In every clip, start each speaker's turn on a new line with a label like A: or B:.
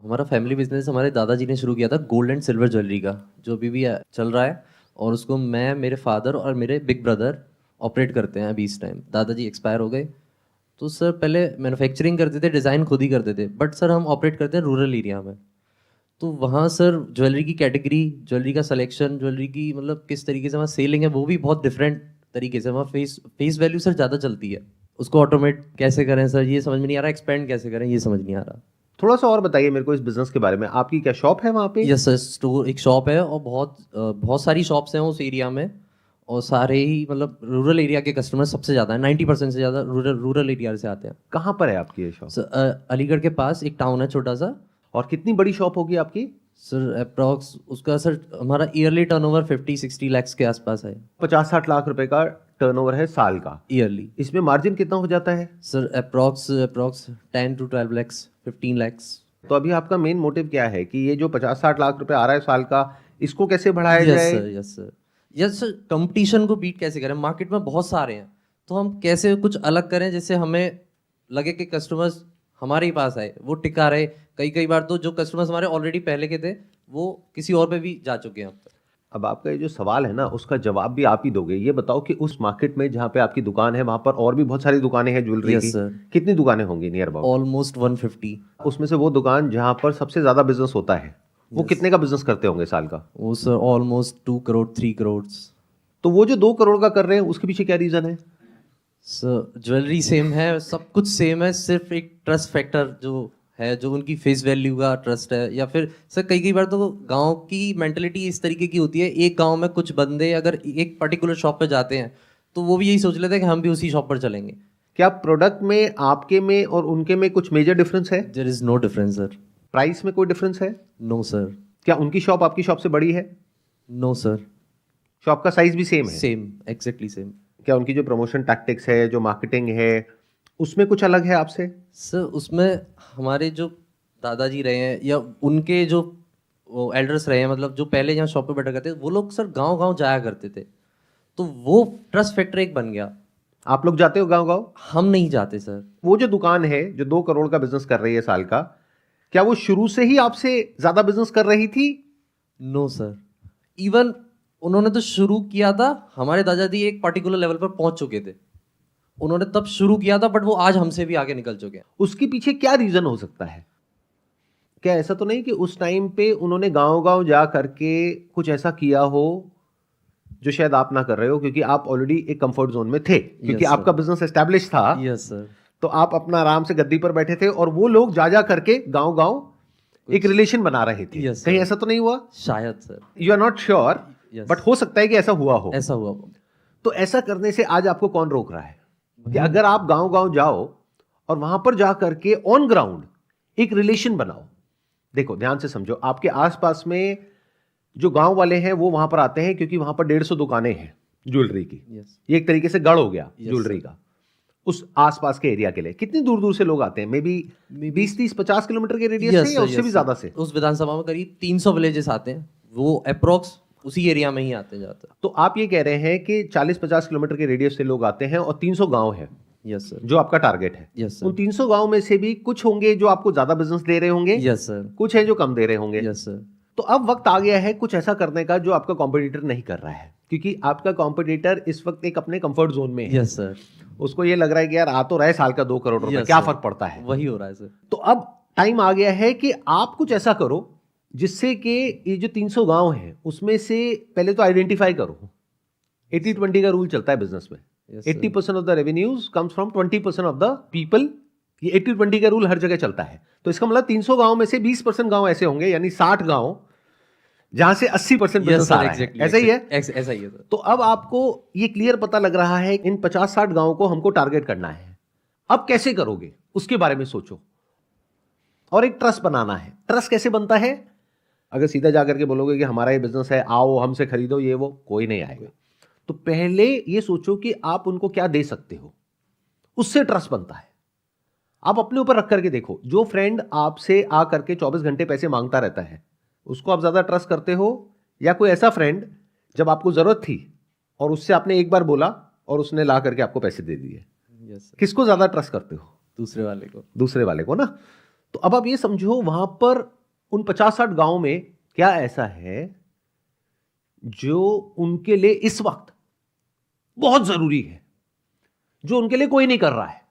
A: हमारा family business हमारे दादाजी ने शुरू किया था गोल्ड एंड सिल्वर ज्वेलरी का, जो अभी भी चल रहा है। और उसको मैं, मेरे फादर और मेरे बिग ब्रदर ऑपरेट करते हैं अभी इस टाइम। दादाजी एक्सपायर हो गए। तो सर पहले मैन्युफैक्चरिंग करते थे, डिज़ाइन खुद ही करते थे, बट सर हम ऑपरेट करते हैं रूरल एरिया में। तो वहाँ सर ज्वेलरी की कैटेगरी, ज्वेलरी का सिलेक्शन, ज्वेलरी की मतलब किस तरीके से वहाँ सेलिंग है वो भी बहुत डिफरेंट तरीके से। वहाँ फेस फेस वैल्यू सर ज़्यादा चलती है। उसको ऑटोमेट कैसे करें सर, ये समझ में नहीं आ रहा। एक्सपेंड कैसे करें, ये समझ नहीं आ रहा।
B: थोड़ा सा और बताइए मेरे को इस बिजनेस के बारे में। आपकी क्या शॉप है वहाँ पे?
A: यस सर, स्टोर एक शॉप है और बहुत सारी शॉप्स हैं उस एरिया में। और सारे ही मतलब रूरल एरिया के कस्टमर सबसे ज़्यादा है, 90% से ज़्यादा रूरल एरिया से आते हैं।
B: कहाँ पर है आपकी ये शॉप?
A: सर अलीगढ़ के पास एक टाउन है छोटा सा।
B: और कितनी बड़ी शॉप होगी आपकी?
A: सर अप्रॉक्स उसका सर हमारा ईयरली टर्नओवर 50-60 लैक्स के आसपास है।
B: 50-60 लाख रुपए का टर्नओवर है साल का।
A: ईयरली
B: इसमें मार्जिन कितना हो जाता है?
A: Sir approx approx 10 to 12 lakhs, 15 lakhs.
B: तो अभी आपका मेन मोटिव क्या है कि ये जो 50-60 लाख रुपए आ रहा है साल का, इसको कैसे बढ़ाया
A: यस
B: जाए?
A: Sir, yes sir, yes sir. Competition को बीट कैसे करें, मार्केट में बहुत सारे हैं। तो हम कैसे कुछ अलग करें जिससे हमें लगे कि कस्टमर्स हमारे ही पास आए, वो टिका रहे। कई कई बार तो जो कस्टमर्स हमारे ऑलरेडी पहले के थे वो किसी और पे भी जा चुके हैं अब तक।
B: अब आपका ये जो सवाल है ना, उसका जवाब भी आप ही दोगे। ये बताओ कि उस मार्केट में जहाँ पे आपकी दुकान है वहां पर और भी बहुत सारी दुकानें हैं ज्वेलरी की।
A: यस सर,
B: कितनी दुकानें होंगी नियर अबाउट?
A: ऑलमोस्ट 150।
B: उसमें से वो दुकान जहाँ पर सबसे ज्यादा बिजनेस होता है, वो
A: Yes.
B: कितने का बिजनेस करते होंगे साल का?
A: वो सर ऑलमोस्ट 2 करोड़ 3 करोड़।
B: तो वो जो 2 करोड़ का कर रहे हैं उसके पीछे क्या रीजन है?
A: सर ज्वेलरी सेम है, सब कुछ सेम है, सिर्फ एक ट्रस्ट फैक्टर जो है, जो उनकी फेस वैल्यू का ट्रस्ट है। या फिर सर कई कई बार तो गांव की मेंटेलिटी इस तरीके की होती है, एक गांव में कुछ बंदे अगर एक पर्टिकुलर शॉप पे जाते हैं तो वो भी यही सोच लेते हैं कि हम भी उसी शॉप पर चलेंगे।
B: क्या प्रोडक्ट में आपके में और उनके में कुछ मेजर डिफरेंस है?
A: There is no difference sir.
B: Price में कोई डिफरेंस है?
A: No sir.
B: क्या उनकी शॉप आपकी शॉप से बड़ी है?
A: No sir.
B: शॉप का साइज भी सेम है?
A: Same, exactly same.
B: क्या उनकी जो प्रमोशन टैक्टिक्स है, जो मार्केटिंग है, उसमें कुछ अलग है आपसे?
A: सर उसमें हमारे जो दादाजी रहे हैं या उनके जो एल्डर्स रहे हैं, मतलब जो पहले यहाँ शॉप पे बैठा करते थे, वो लोग सर गांव गांव जाया करते थे। तो वो ट्रस्ट फैक्टर एक बन गया।
B: आप लोग जाते हो गांव गांव?
A: हम नहीं जाते सर।
B: वो जो दुकान है जो 2 करोड़ का बिजनेस कर रही है साल का, क्या वो शुरू से ही आपसे ज्यादा बिजनेस कर रही थी?
A: No sir. इवन उन्होंने तो शुरू किया था, हमारे दादाजी एक पर्टिकुलर लेवल पर पहुंच चुके थे, उन्होंने तब शुरू किया था, बट वो आज हमसे भी आगे निकल चुके हैं।
B: उसके पीछे क्या रीजन हो सकता है? क्या ऐसा तो नहीं कि उस टाइम पे उन्होंने गांव गांव जा करके कुछ ऐसा किया हो जो शायद आप ना कर रहे हो, क्योंकि आप ऑलरेडी एक कंफर्ट जोन में थे, क्योंकि
A: Yes, sir.
B: आपका बिजनेस एस्टेब्लिश था।
A: Yes sir.
B: तो आप अपना आराम से गद्दी पर बैठे थे और वो लोग जा जा करके गांव गांव एक रिलेशन बना रहे थे।
A: Yes,
B: कहीं
A: sir.
B: ऐसा तो नहीं हुआ?
A: शायद सर।
B: You are not sure,
A: Yes.
B: But हो सकता है कि ऐसा हुआ हो।
A: ऐसा हुआ।
B: तो ऐसा करने से आज आपको कौन रोक रहा है कि अगर आप गांव गांव जाओ और वहां पर जा करके ऑन ग्राउंड एक रिलेशन बनाओ? देखो ध्यान से समझो, आपके आसपास में जो गांव वाले हैं वो वहां पर आते हैं क्योंकि वहां पर 150 दुकानें हैं ज्वेलरी की।
A: यस।
B: ये एक तरीके से गढ़ हो गया
A: Yes,
B: ज्वेलरी का उस आसपास के एरिया के लिए। कितनी दूर दूर से लोग आते हैं? मे बी 20-30-50 किलोमीटर के रेडियस से या उससे भी ज्यादा से?
A: उस विधानसभा में करीब 300 विलेजेस आते हैं, वो अप्रोक्स उसी एरिया में ही आते जाते हैं।
B: तो आप ये कह रहे हैं कि 40-50 किलोमीटर के रेडियस से लोग आते हैं और 300 गांव है
A: यस सर।
B: जो आपका टारगेट है।
A: Yes sir.
B: उन 300 गांव में से भी कुछ होंगे जो आपको ज्यादा बिजनेस दे रहे होंगे,
A: यस सर।
B: कुछ है जो कम दे रहे होंगे।
A: Yes sir.
B: तो अब वक्त आ गया है कुछ ऐसा करने का जो आपका कॉम्पिटिटर नहीं कर रहा है, क्योंकि आपका कॉम्पिटिटर इस वक्त एक अपने कंफर्ट जोन में है।
A: Yes sir.
B: उसको ये लग रहा है कि यार आ तो रहे साल का 2 करोड़ रुपए,
A: Yes,
B: क्या
A: sir.
B: फर्क पड़ता है।
A: वही हो रहा है सर।
B: तो अब टाइम आ गया है कि आप कुछ ऐसा करो जिससे कि ये जो 300 गांव हैं उसमें से पहले तो आइडेंटिफाई करो। 80-20 का रूल चलता है बिजनेस में।
A: Yes, sir.
B: 80% of the revenues comes from 20% of the people. ये 80-20 का रूल हर जगह चलता है। तो इसका मतलब 300 गांव में से 20% गांव ऐसे होंगे, यानी 60 गांव जहां से 80% बिजनेस आ रहा है। ऐसा ही है?
A: ऐसा ही है सर।
B: तो अब आपको ये क्लियर पता लग रहा है इन 50-60 गांवों को हमको टारगेट करना है। अब कैसे करोगे उसके बारे में सोचो। और एक ट्रस्ट बनाना है। ट्रस्ट कैसे बनता है? अगर सीधा जाकर के बोलोगे कि हमारा ये बिजनेस है, आओ हमसे खरीदो, ये वो, कोई नहीं आएगा। तो पहले ये सोचो कि आप उनको क्या दे सकते हो, उससे ट्रस्ट बनता है। आप अपने ऊपर रख करके देखो, जो फ्रेंड आपसे आ करके 24 घंटे पैसे मांगता रहता है उसको आप ज्यादा ट्रस्ट करते हो, या कोई ऐसा फ्रेंड जब आपको जरूरत थी और उससे आपने एक बार बोला और उसने ला करके आपको पैसे दे दिए?
A: Yes sir.
B: किसको ज्यादा ट्रस्ट करते हो?
A: दूसरे वाले को।
B: दूसरे वाले को ना। तो अब आप ये समझो वहां पर उन 50-60 गांव में क्या ऐसा है जो उनके लिए इस वक्त बहुत जरूरी है, जो उनके लिए कोई नहीं कर रहा है।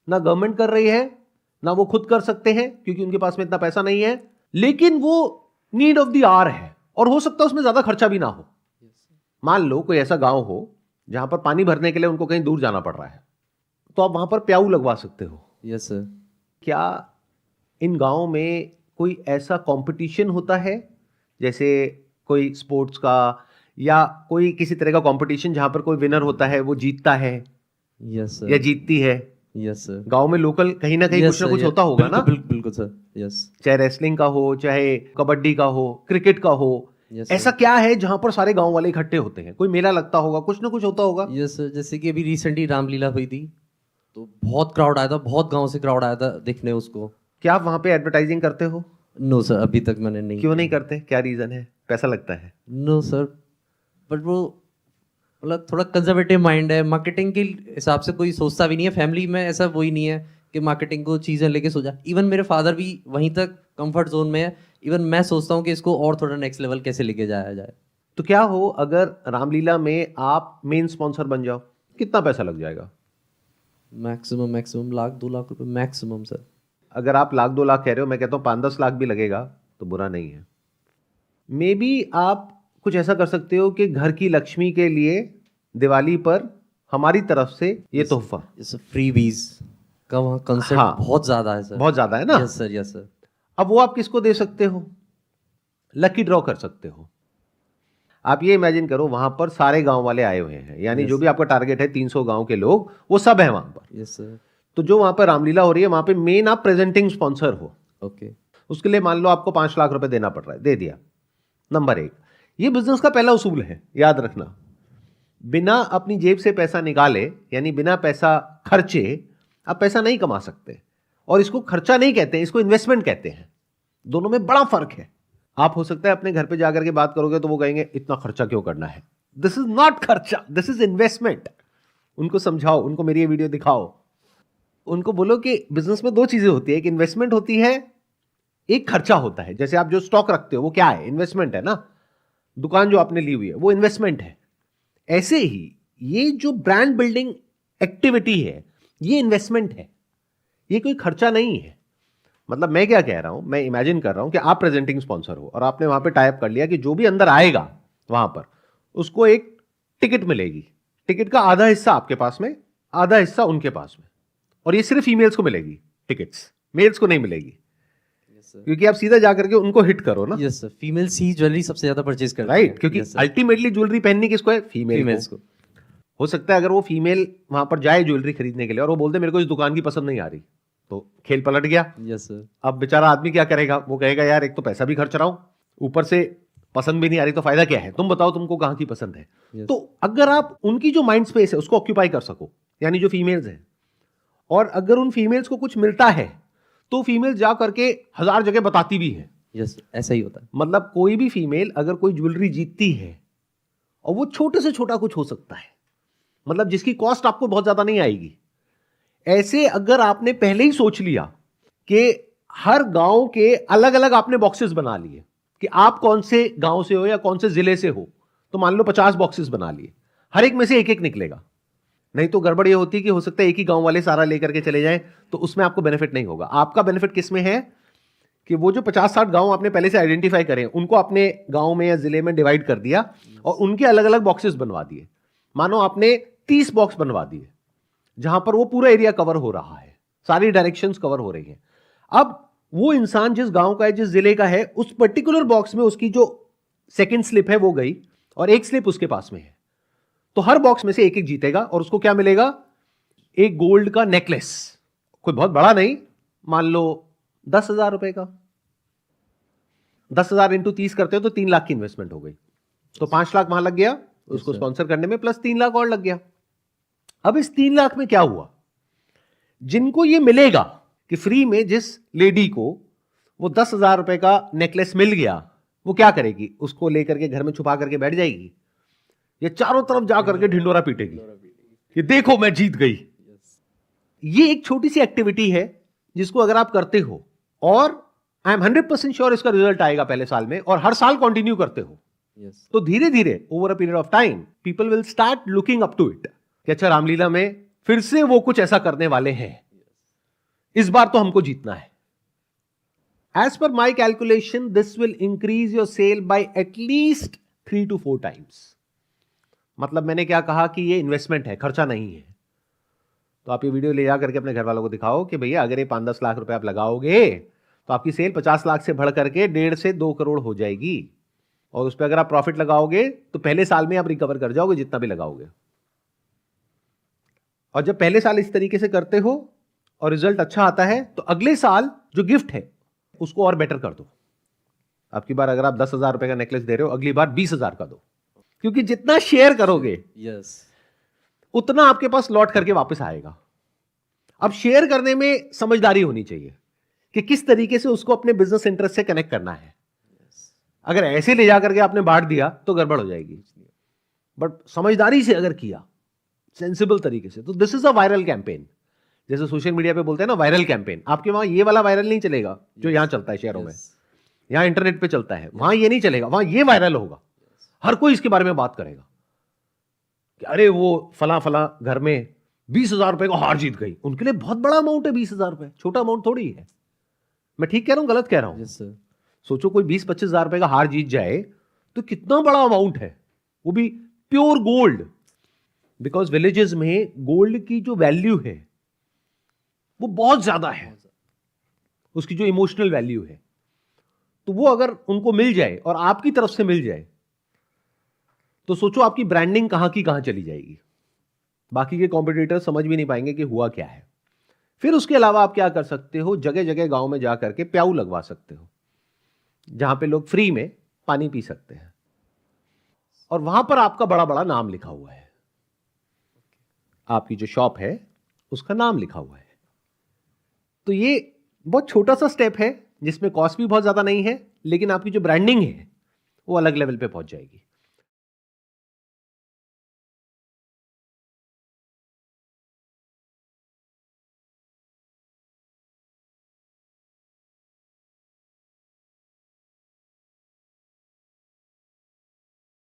B: ना गवर्नमेंट कर रही है, ना वो खुद कर सकते हैं क्योंकि उनके पास में इतना पैसा नहीं है, लेकिन वो नीड ऑफ द आवर है और हो सकता है उसमें ज्यादा खर्चा भी ना हो। मान लो कोई ऐसा गांव हो जहां पर पानी भरने के लिए उनको कहीं दूर जाना पड़ रहा है, तो आप वहां पर प्याऊ लगवा सकते हो।
A: Yes sir.
B: क्या इन गांवों में कोई ऐसा कंपटीशन होता है, जैसे कोई स्पोर्ट्स का या कोई किसी तरह का कंपटीशन जहां पर कोई विनर होता है, वो जीतता है
A: यस सर।
B: या जीतती है?
A: Yes sir.
B: गांव में लोकल कहीं ना कहीं
A: Yes,
B: कुछ ना
A: sir,
B: कुछ
A: yes.
B: होता होगा
A: बिल्कुल
B: ना,
A: बिल्कुल बिल्कुल सर। यस।
B: चाहे रेसलिंग का हो, चाहे कबड्डी का हो, क्रिकेट का हो।
A: Yes,
B: ऐसा
A: sir.
B: क्या है जहां पर सारे गांव वाले इकट्ठे होते हैं? कोई मेला लगता होगा, कुछ ना कुछ होता होगा।
A: यस सर, जैसे कि अभी रिसेंटली रामलीला हुई थी, तो बहुत क्राउड आया था, बहुत गांव से क्राउड आया था देखने उसको।
B: क्या आप वहां पे एडवर्टाइजिंग करते हो?
A: नो सर, अभी तक मैंने नहीं।
B: क्यों नहीं करते? क्या रीजन है? पैसा लगता है?
A: नो सर, बट वो मतलब थोड़ा कंजर्वेटिव माइंड है, मार्केटिंग के हिसाब से कोई सोचता भी नहीं है। फैमिली में ऐसा वही नहीं है कि मार्केटिंग को चीज़ें लेके सोचा। इवन मेरे फादर भी वहीं तक कंफर्ट जोन में है। इवन मैं सोचता हूँ कि इसको और थोड़ा नेक्स्ट लेवल कैसे लेके जाया जाए।
B: तो क्या हो अगर रामलीला में आप मेन स्पॉन्सर बन जाओ? कितना पैसा लग जाएगा?
A: मैक्सिमम लाख 2 लाख रुपए मैक्सिमम सर।
B: अगर आप लाख 2 लाख कह रहे हो, मैं कहता हूँ 5-10 लाख भी लगेगा तो बुरा नहीं है। मे बी आप कुछ ऐसा कर सकते हो कि घर की लक्ष्मी के लिए दिवाली पर हमारी तरफ से ये तोहफा।
A: जैसे फ्री बीज का वहाँ कंसेप्ट
B: हाँ,
A: बहुत ज्यादा है सर।
B: बहुत ज्यादा है ना।
A: Yes sir, yes sir.
B: अब वो आप किसको दे सकते हो? लकी ड्रॉ कर सकते हो। आप ये इमेजिन करो वहां पर सारे गांव वाले आए हुए हैं, यानी
A: Yes.
B: जो भी आपका टारगेट है 300 गांव के लोग, वो सब है वहां पर।
A: Yes sir.
B: तो जो वहां पर रामलीला हो रही है, वहां पे मेन आप प्रेजेंटिंग स्पॉन्सर हो।
A: ओके।
B: उसके लिए मान लो आपको 5 लाख रुपए देना पड़ रहा है, दे दिया। नंबर 1, ये बिजनेस का पहला उसूल है, याद रखना। बिना अपनी जेब से पैसा निकाले, यानी बिना पैसा खर्चे आप पैसा नहीं कमा सकते। और इसको खर्चा नहीं कहते हैं, इसको इन्वेस्टमेंट कहते हैं। दोनों में बड़ा फर्क है। आप हो सकता है अपने घर पे जाकर के बात करोगे तो वो कहेंगे इतना खर्चा क्यों करना है। दिस इज नॉट खर्चा, दिस इज इन्वेस्टमेंट। उनको समझाओ, उनको मेरी ये वीडियो दिखाओ, उनको बोलो कि बिजनेस में 2 चीजें होती है, एक इन्वेस्टमेंट होती है, एक खर्चा होता है। जैसे आप जो स्टॉक रखते हो वो क्या है? इन्वेस्टमेंट है ना। दुकान जो आपने ली हुई है वो इन्वेस्टमेंट है। ऐसे ही ये जो ब्रांड बिल्डिंग एक्टिविटी है, ये इन्वेस्टमेंट है, ये कोई खर्चा नहीं है। मतलब मैं क्या कह रहा हूं, मैं इमेजिन कर रहा हूं कि आप प्रेजेंटिंग स्पॉन्सर हो और आपने वहां पे टाइप कर लिया कि जो भी अंदर आएगा वहां पर उसको एक टिकट मिलेगी। टिकट का आधा हिस्सा आपके पास में, आधा हिस्सा उनके पास में। और ये सिर्फ फीमेल्स को मिलेगी टिकट्स, मेल्स को नहीं मिलेगी। क्योंकि आप सीधा जाकर के उनको हिट करो ना।
A: यस सर, फीमेल्स ही ज्वेलरी सबसे ज्यादा परचेज करती हैं।
B: राइट, क्योंकि अल्टीमेटली ज्वेलरी पहननी किसको है?
A: फीमेल्स
B: फीमेल्स
A: को।
B: हो सकता है अगर वो फीमेल वहां पर जाए ज्वेलरी खरीदने के लिए और वो बोलते मेरे को इस दुकान की पसंद नहीं आ रही, तो खेल पलट गया।
A: Yes sir.
B: अब बेचारा आदमी क्या करेगा? वो कहेगा यार एक तो पैसा भी खर्च रहा हूं, ऊपर से पसंद भी नहीं आ रही, तो फायदा क्या है? तुम बताओ तुमको कहां की पसंद है।
A: Yes.
B: तो अगर आप उनकी जो माइंड स्पेस है उसको ऑक्यूपाई कर सको, यानी जो फीमेल्स हैं, और अगर उन फीमेल्स को कुछ मिलता है तो फीमेल्स जा करके 1000 जगह बताती भी है।
A: यस, ऐसा ही होता है।
B: मतलब कोई भी फीमेल अगर कोई ज्वेलरी जीतती है, और वो छोटे से छोटा कुछ हो सकता है, मतलब जिसकी कॉस्ट आपको बहुत ज्यादा नहीं आएगी, ऐसे अगर आपने पहले ही सोच लिया कि हर गांव के अलग अलग आपने बॉक्सेस बना लिए कि आप कौन से गांव से हो या कौन से जिले से हो, तो मान लो 50 बॉक्सेस बना लिए, हर एक में से एक एक निकलेगा। नहीं तो गड़बड़ ये होती कि हो सकता है एक ही गांव वाले सारा लेकर के चले जाएं, तो उसमें आपको बेनिफिट नहीं होगा। आपका बेनिफिट किस में है कि वो जो 50-60 गांव आपने पहले से आइडेंटिफाई करें, उनको अपने गांव में या जिले में डिवाइड कर दिया और उनके अलग अलग बॉक्सेस बनवा दिए। मानो आपने 30 बॉक्स बनवा दिए जहां पर वो पूरा एरिया कवर हो रहा है, सारी डायरेक्शंस कवर हो रही हैं। अब वो इंसान जिस गांव का है, जिस जिले का है, उस पर्टिकुलर बॉक्स में उसकी जो सेकंड स्लिप है वो गई और एक स्लिप उसके पास में है, तो हर बॉक्स में से एक एक जीतेगा और उसको क्या मिलेगा? एक गोल्ड का नेकलेस। कोई बहुत बड़ा नहीं, मान लो 10,000 रुपए का। 10,000 इंटू 30 करते हो तो 3 लाख की इन्वेस्टमेंट हो गई, तो 5 लाख वहां लग गया उसको स्पॉन्सर करने में, प्लस 3 लाख और लग गया। अब इस 3 लाख में क्या हुआ? जिनको ये मिलेगा कि फ्री में जिस लेडी को वो 10,000 रुपए का नेकलेस मिल गया, वो क्या करेगी? उसको लेकर के घर में छुपा करके बैठ जाएगी, ये चारों तरफ जा करके ढिंडोरा पीटेगी कि देखो मैं जीत गई। ये एक छोटी सी एक्टिविटी है जिसको अगर आप करते हो और आई एम 100% श्योर इसका रिजल्ट आएगा पहले साल में, और हर साल कंटिन्यू करते हो,
A: यस
B: तो धीरे धीरे over a period of time people will start looking up to it कि अच्छा रामलीला में फिर से वो कुछ ऐसा करने वाले हैं, इस बार तो हमको जीतना है. As per my calculation this will increase your sale by at least 3 to 4 times. मतलब मैंने क्या कहा कि ये इन्वेस्टमेंट है, खर्चा नहीं है. तो आप ये वीडियो ले जा करके अपने घर वालों को दिखाओ कि भैया अगर ये 5-10 लाख रुपए आप लगाओगे तो आपकी सेल 50 लाख से बढ़ करके 1.5 से 2 करोड़ हो जाएगी, और उस पर अगर आप प्रॉफिट लगाओगे तो पहले साल में आप रिकवर कर जाओगे जितना भी लगाओगे. और जब पहले साल इस तरीके से करते हो और रिजल्ट अच्छा आता है तो अगले साल जो गिफ्ट है उसको और बेटर कर दो. आपकी बार अगर आप 10,000 रुपए का नेकलेस दे रहे हो, अगली बार 20,000 का दो, क्योंकि जितना शेयर करोगे
A: यस
B: उतना आपके पास लौट करके वापस आएगा. अब शेयर करने में समझदारी होनी चाहिए कि किस तरीके से उसको अपने बिजनेस इंटरेस्ट से कनेक्ट करना है. अगर ऐसे ले जाकर के आपने बांट दिया तो गड़बड़ हो जाएगी, बट समझदारी से अगर किया, सेंसिबल तरीके से, तो this is a viral campaign. जैसे सोशल मीडिया पे बोलते हैं ना वायरल कैंपेन, आपके वहां ये वाला वायरल नहीं चलेगा जो यहां चलता है शहरों में, यहां इंटरनेट पे चलता है, वहां ये नहीं चलेगा, वहां ये वायरल होगा. हर कोई इसके बारे में बात करेगा कि अरे वो फला फला घर में 20,000 रुपए का हार जीत गई. उनके लिए बहुत बड़ा अमाउंट है 20,000 रुपए, छोटा अमाउंट थोड़ी है. मैं ठीक कह रहा हूं गलत कह रहा हूं?
A: यस सर
B: सोचो कोई 20-25 हजार रुपए का हार जीत जाए तो कितना बड़ा अमाउंट है, वो भी प्योर गोल्ड. बिकॉज विलेजेस में गोल्ड की जो वैल्यू है वो बहुत ज्यादा है, उसकी जो इमोशनल वैल्यू है, तो वो अगर उनको मिल जाए और आपकी तरफ से मिल जाए तो सोचो आपकी ब्रांडिंग कहां की कहां चली जाएगी. बाकी के कॉम्पिटिटर समझ भी नहीं पाएंगे कि हुआ क्या है. फिर उसके अलावा आप क्या कर सकते हो, जगह जगह गांव में जाकर के प्याऊ लगवा सकते हो जहां पे लोग फ्री में पानी पी सकते हैं, और वहां पर आपका बड़ा बड़ा नाम लिखा हुआ है, आपकी जो शॉप है उसका नाम लिखा हुआ है. तो ये बहुत छोटा सा स्टेप है जिसमें कॉस्ट भी बहुत ज्यादा नहीं है, लेकिन आपकी जो ब्रांडिंग है वो अलग लेवल पे पहुंच जाएगी.